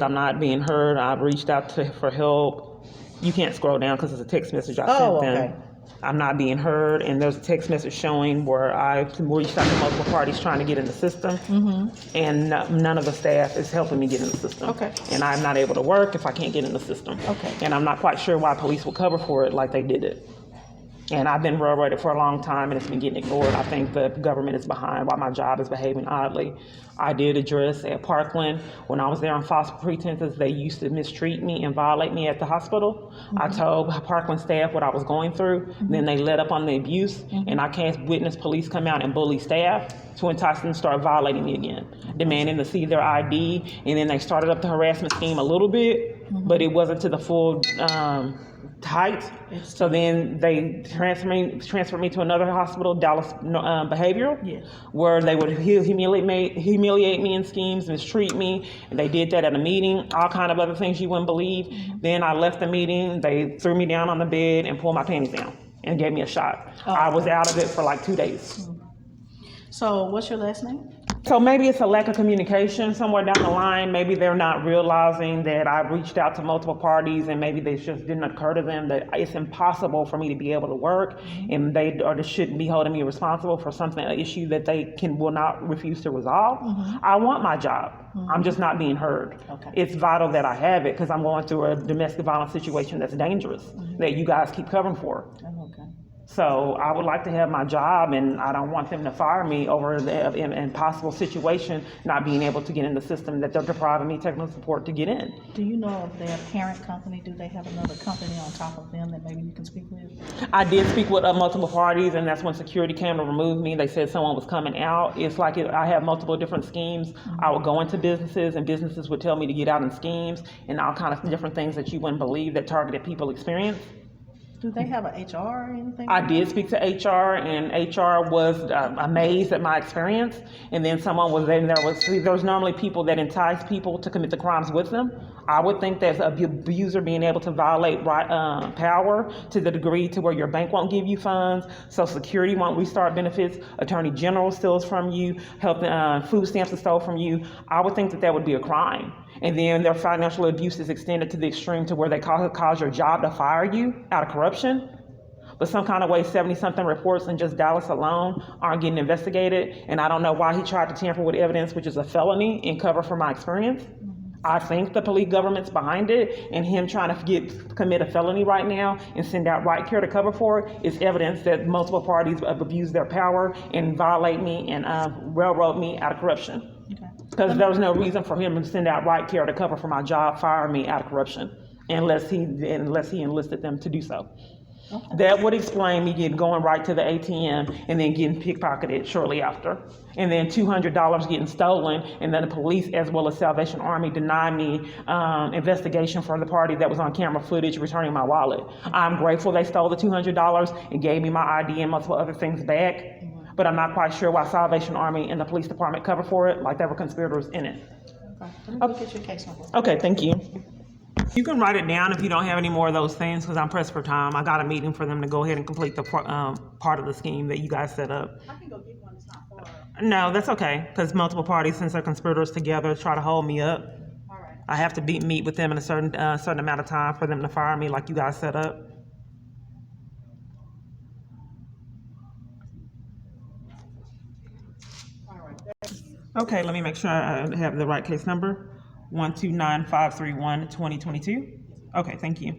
I'm not being heard. I've reached out for help. You can't scroll down because it's a text message I sent them. Okay. I'm not being heard, and there's a text message showing where I reached out to multiple parties trying to get in the system, and none of the staff is helping me get in the system. Okay. And I'm not able to work if I can't get in the system. Okay. And I'm not quite sure why police will cover for it like they did it. And I've been railroaded for a long time, and it's been getting ignored. I think the government is behind why my job is behaving oddly. I did address at Parkland when I was there on false pretenses. They used to mistreat me and violate me at the hospital. I told Parkland staff what I was going through. Then they let up on the abuse, and I can't witness police come out and bully staff to entice them to start violating me again, demanding to see their ID. And then they started up the harassment scheme a little bit, but it wasn't to the full height. So then they transferred me to another hospital, Dallas Behavioral, where they would humiliate me in schemes, mistreat me. And they did that at a meeting, all kind of other things you wouldn't believe. Then I left the meeting, they threw me down on the bed and pulled my panties down and gave me a shot. I was out of it for like 2 days. So what's your last name? So maybe it's a lack of communication somewhere down the line. Maybe they're not realizing that I've reached out to multiple parties, and maybe they just didn't occur to them that it's impossible for me to be able to work, and they shouldn't be holding me responsible for something, an issue that they will not refuse to resolve. I want my job. I'm just not being heard. Okay. It's vital that I have it because I'm going through a domestic violence situation that's dangerous that you guys keep covering for. Okay. So I would like to have my job, and I don't want them to fire me over the impossible situation, not being able to get in the system that they're depriving me technical support to get in. Do you know of their parent company? Do they have another company on top of them that maybe you can speak with? I did speak with multiple parties, and that's when security came to remove me. They said someone was coming out. It's like I have multiple different schemes. I would go into businesses, and businesses would tell me to get out in schemes and all kinds of different things that you wouldn't believe that targeted people experience. Do they have an HR or anything? I did speak to HR, and HR was amazed at my experience. And then someone was in there was normally people that entice people to commit the crimes with them. I would think that an abuser being able to violate power to the degree to where your bank won't give you funds, Social Security won't restart benefits, Attorney General steals from you, food stamps are stolen from you. I would think that that would be a crime. And then their financial abuse is extended to the extreme to where they cause your job to fire you out of corruption. But some kind of way, 70-something reports in just Dallas alone aren't getting investigated. And I don't know why he tried to tamper with evidence, which is a felony, and cover for my experience. I think the police government's behind it, and him trying to commit a felony right now and send out right care to cover for it is evidence that multiple parties have abused their power and violate me and railroad me out of corruption. Because there was no reason for him to send out right care to cover for my job, fire me out of corruption, unless he enlisted them to do so. Okay. That would explain me going right to the ATM and then getting pickpocketed shortly after. And then $200 getting stolen, and then the police as well as Salvation Army denied me investigation for the party that was on camera footage returning my wallet. I'm grateful they stole the $200 and gave me my ID and multiple other things back. But I'm not quite sure why Salvation Army and the police department cover for it, like there were conspirators in it. Okay. Let me look at your case number. Okay, thank you. You can write it down if you don't have any more of those things, because I'm pressed for time. I got a meeting for them to go ahead and complete the part of the scheme that you guys set up. I can go get one. It's not far. No, that's okay, because multiple parties, since they're conspirators together, try to hold me up. All right. I have to meet with them in a certain amount of time for them to fire me, like you guys set up. Okay, let me make sure I have the right case number. 129531-2022. Okay, thank you.